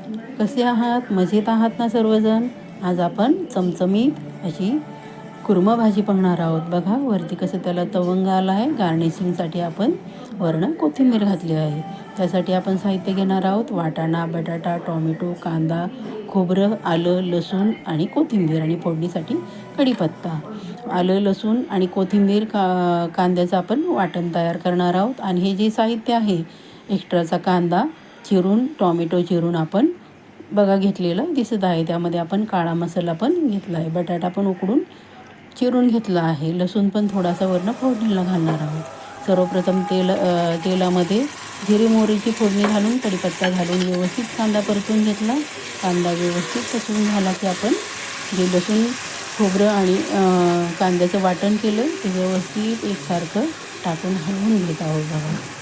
कसे आहात? मजेत आहात ना सर्वजण? आज आपण चमचमीत अशी कुर्मा भाजी पाहणार आहोत. बघा वरती कसं त्याला तवंग आला आहे. गार्निशिंगसाठी आपण वरनं कोथिंबीर घातली आहे. त्यासाठी आपण साहित्य घेणार आहोत. वाटाणा, बटाटा, टोमॅटो, कांदा, खोबरं, आलं, लसूण आणि कोथिंबीर आणि फोडणीसाठी कढीपत्ता. आलं, लसूण आणि कोथिंबीर कांद्याचं आपण वाटण तयार करणार आहोत. आणि हे जे साहित्य आहे, एक्स्ट्राचा कांदा चिरून, टोमॅटो चिरून आपण बघा घेतलेलं दिसत आहे. त्यामध्ये आपण काळा मसाला पण घेतला आहे. बटाटा पण उकडून चिरून घेतला आहे. लसूण पण थोडासा वरनं फोडणीला घालणार आहोत. सर्वप्रथम तेलामध्ये जिरे मोहरीची फोडणी घालून कढीपत्ता घालून व्यवस्थित कांदा परतून घेतला. कांदा व्यवस्थित परतून झाला की आपण जे लसूण, खोबरं आणि कांद्याचं वाटण केलं ते व्यवस्थित एकसारखं टाकून हलवून घेत आहोत.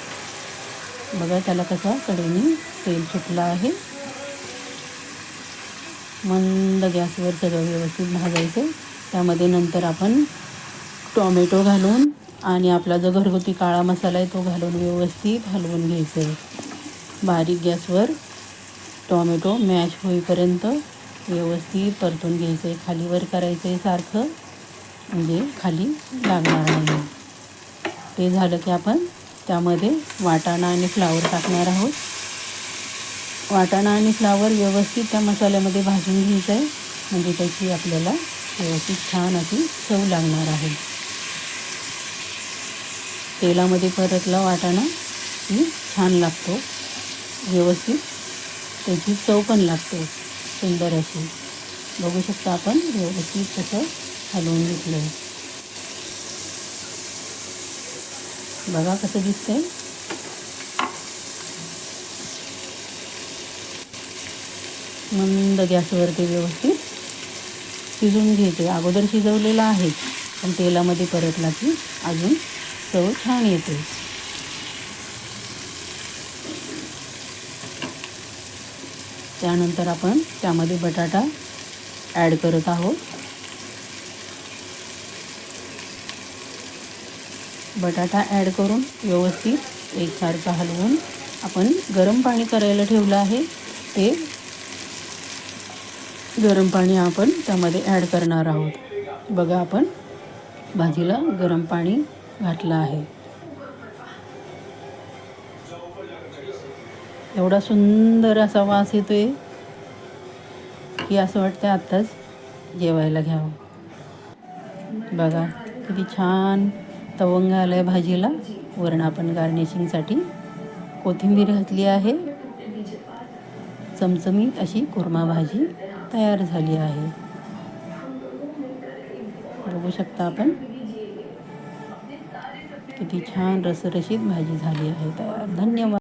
बघा त्याला कसा कढईने तेल सुटलं आहे. मंद गॅसवर सगळं व्यवस्थित भाजायचं. त्यामध्ये नंतर आपण टोमॅटो घालून आणि आपला जो घरगुती काळा मसाला आहे तो घालून व्यवस्थित हलवून घ्यायचं. बारीक गॅसवर टोमॅटो मॅश होईपर्यंत व्यवस्थित परतून घ्यायचं आहे. खालीवर करायचं आहे सारखं, म्हणजे खाली लागणार नाही. ते झालं की आपण त्यामध्ये वाटाणा आणि फ्लावर टाकणार आहोत. वाटाणा आणि फ्लावर व्यवस्थित त्या मसाल्यामध्ये भाजून घ्यायचं आहे, म्हणजे त्याची आपल्याला व्यवस्थित छान अशी चव लागणार आहे. तेलामध्ये परतला वाटाणा की छान लागतो, व्यवस्थित त्याची चव पण लागते सुंदर अशी. बघू शकता आपण व्यवस्थित कसं हलवून घेतलं आहे. बघा कसं दिसतंय. मंद गॅसवर ते व्यवस्थित शिजवून घ्यायचे. अगोदर शिजवलेलं आहे पण तेलामध्ये परतला की अजून चव छान येते. त्यानंतर आपण त्यामध्ये बटाटा ॲड करत आहोत. बटाटा ॲड करून व्यवस्थित एकसारखं हलवून आपण गरम पाणी करायला ठेवलं आहे. ते गरम पाणी आपण त्यामध्ये ॲड करणार आहोत. बघा आपण भाजीला गरम पाणी घातलं आहे. एवढा सुंदर असा वास येतोय की असं वाटतं आत्ताच जेवायला घ्यावं. बघा किती छान तवंग आलं आहे भाजीला. वरण आपण गार्निशिंगसाठी कोथिंबीर घातली आहे. चमचमीत अशी कुर्मा भाजी तयार झाली आहे. बघू शकता आपण किती छान रसरशीत भाजी झाली आहे तयार. धन्यवाद.